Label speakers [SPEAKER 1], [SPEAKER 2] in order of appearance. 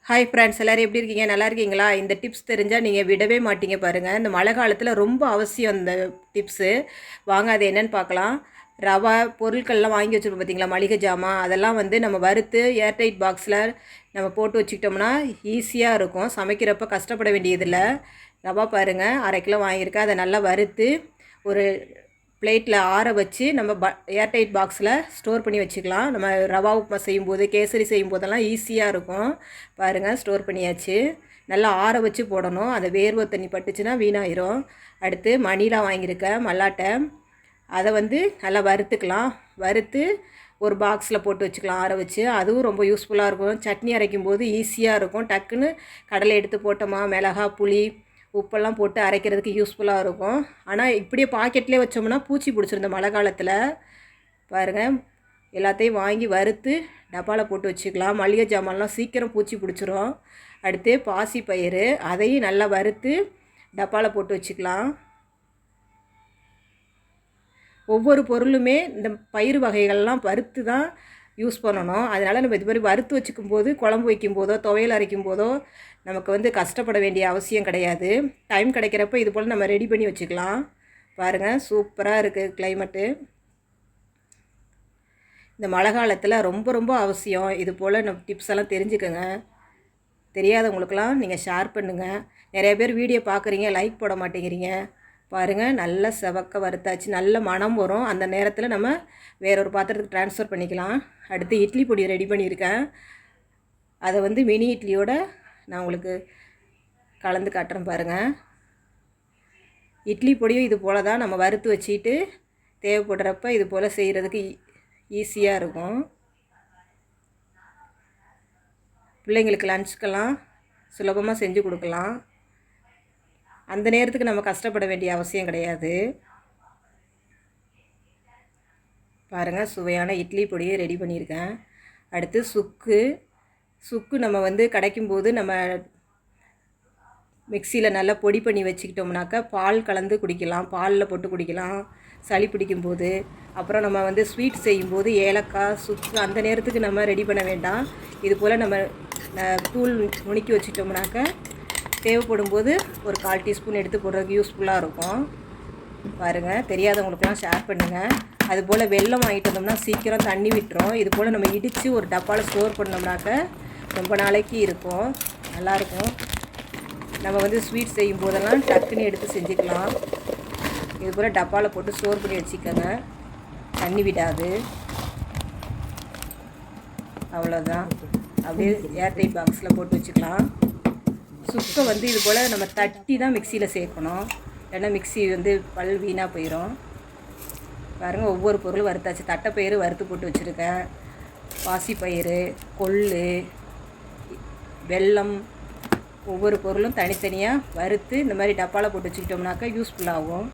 [SPEAKER 1] Hi friends, எல்லோரும் எப்படி இருக்கீங்க? நல்லா இருக்கீங்களா? இந்த டிப்ஸ் தெரிஞ்சால் நீங்கள் விடவே மாட்டீங்க பாருங்கள். இந்த மழை காலத்தில் ரொம்ப அவசியம் இந்த டிப்ஸு. வாங்க அது என்னென்னு பார்க்கலாம். ரவா பொருட்கள்லாம் வாங்கி வச்சுருப்போம் பார்த்தீங்களா, மளிகை ஜாமான் அதெல்லாம் வந்து நம்ம வறுத்து ஏர்டைட் பாக்ஸில் நம்ம போட்டு வச்சுக்கிட்டோம்னா ஈஸியாக இருக்கும். சமைக்கிறப்ப கஷ்டப்பட வேண்டியதில்லை. ரவா பாருங்கள், 1/2 கிலோ வாங்கியிருக்கேன். அதை நல்லா வறுத்து ஒரு பிளேட்டில் ஆற வச்சு நம்ம ஏர்டைட் பாக்ஸில் ஸ்டோர் பண்ணி வச்சுக்கலாம். நம்ம ரவா உப்புமா செய்யும்போது, கேசரி செய்யும்போதெல்லாம் ஈஸியாக இருக்கும். பாருங்கள், ஸ்டோர் பண்ணியாச்சு. நல்லா ஆற வச்சு போடணும். அந்த வேர்வை தண்ணி பட்டுச்சுன்னா வீணாயிரும். அடுத்து மணிலா வாங்கியிருக்கேன், மல்லாட்டை. அதை வந்து நல்லா வறுத்துக்கலாம். வறுத்து ஒரு பாக்ஸில் போட்டு வச்சுக்கலாம் ஆற வச்சு. அதுவும் ரொம்ப யூஸ்ஃபுல்லாக இருக்கும். சட்னி அரைக்கும் போது ஈஸியாக இருக்கும். டக்குன்னு கடலை எடுத்து போட்டோமா, மிளகா, புளி, உப்பெல்லாம் போட்டு அரைக்கிறதுக்கு யூஸ்ஃபுல்லாக இருக்கும். ஆனால் இப்படியே பாக்கெட்லேயே வச்சோம்னா பூச்சி பிடிச்சிருந்த மழை காலத்தில். பாருங்கள், எல்லாத்தையும் வாங்கி வறுத்து டப்பாவில் போட்டு வச்சுக்கலாம். மளிகை ஜாமான்லாம் சீக்கிரம் பூச்சி பிடிச்சிரும். அடுத்து பாசி பயிறு, அதையும் நல்லா வறுத்து டப்பாவில் போட்டு வச்சுக்கலாம். ஒவ்வொரு பொருளுமே இந்த பயிறு வகைகள்லாம் வறுத்து தான் யூஸ் பண்ணணும். அதனால் நம்ம இது மாதிரி வறுத்து வச்சுக்கும் போது குழம்பு வைக்கும் போதோ துவையல் அரைக்கும் போதோ நமக்கு வந்து கஷ்டப்பட வேண்டிய அவசியம் கிடையாது. டைம் கிடைக்கிறப்ப இது போல் நம்ம ரெடி பண்ணி வச்சுக்கலாம். பாருங்கள், சூப்பராக இருக்குது கிளைமேட்டு. இந்த மழை காலத்தில் ரொம்ப ரொம்ப அவசியம். இது போல் நம்ம டிப்ஸ் எல்லாம் தெரிஞ்சுக்கோங்க. தெரியாதவங்களுக்கெல்லாம் நீங்கள் ஷேர் பண்ணுங்கள். நிறைய பேர் வீடியோ பார்க்குறீங்க, லைக் போட மாட்டேங்கிறீங்க. பாருங்கள், நல்ல செவக்க வறுத்தாச்சு. நல்ல மணம் வரும். அந்த நேரத்தில் நம்ம வேறொரு பாத்திரத்துக்கு ட்ரான்ஸ்ஃபர் பண்ணிக்கலாம். அடுத்து இட்லி பொடி ரெடி பண்ணியிருக்கேன். அதை வந்து மினி இட்லியோட நான் உங்களுக்கு கலந்து காட்டுறேன் பாருங்கள். இட்லி பொடியும் இது போல் தான் நம்ம வறுத்து வச்சுட்டு தேவைப்படுறப்ப இது போல் செய்கிறதுக்கு ஈஸியாக இருக்கும். பிள்ளைங்களுக்கு லஞ்சுக்கெல்லாம் சுலபமாக செஞ்சு கொடுக்கலாம். அந்த நேரத்துக்கு நம்ம கஷ்டப்பட வேண்டிய அவசியம் கிடையாது. பாருங்கள், சுவையான இட்லி பொடியை ரெடி பண்ணியிருக்கேன். அடுத்து சுக்கு நம்ம வந்து கிடைக்கும்போது நம்ம மிக்சியில் நல்லா பொடி பண்ணி வச்சுக்கிட்டோம்னாக்கா பால் கலந்து குடிக்கலாம். பாலில் போட்டு குடிக்கலாம் சளி பிடிக்கும்போது. அப்புறம் நம்ம வந்து ஸ்வீட் செய்யும்போது ஏலக்காய், சுக்கு அந்த நேரத்துக்கு நம்ம ரெடி பண்ண வேண்டாம். இது போல் நம்ம தூள் நுணுக்கி வச்சுட்டோம்னாக்கா தேவைப்படும் போது ஒரு 1/4 டீஸ்பூன் எடுத்து போடுறதுக்கு யூஸ்ஃபுல்லாக இருக்கும். பாருங்கள், தெரியாதவங்களுக்குலாம் ஷேர் பண்ணுங்கள். அதுபோல் வெல்லம் வாங்கிட்டு வந்தோம்னா சீக்கிரம் தண்ணி விட்டுரும். இது போல் நம்ம இடித்து ஒரு டப்பாவில் ஸ்டோர் பண்ணோம்னாக்க ரொம்ப நாளைக்கு இருக்கும், நல்லாயிருக்கும். நம்ம வந்து ஸ்வீட் செய்யும் போதெல்லாம் டக்குன்னு எடுத்து செஞ்சுக்கலாம். இது போல் டப்பாவில் போட்டு ஸ்டோர் பண்ணி வச்சுக்கோங்க, தண்ணி விடாது. அவ்வளோதான். அப்படியே ஏர்டைட் பாக்ஸில் போட்டு வச்சுக்கலாம். சுக்கை வந்து இது போல் நம்ம தட்டி தான் மிக்சியில் சேர்க்கணும், ஏன்னா மிக்சி வந்து பல் வீணாக போயிடும். பாருங்கள், ஒவ்வொரு பொருளும் வறுத்தாச்சு. தட்டைப்பயிறு வறுத்து போட்டு வச்சுருக்கேன். பாசிப்பயிறு, கொள்ளு, வெல்லம், ஒவ்வொரு பொருளும் தனித்தனியாக வறுத்து இந்த மாதிரி டப்பாவில் போட்டு வச்சுக்கிட்டோம்னாக்கா யூஸ்ஃபுல்லாகும்.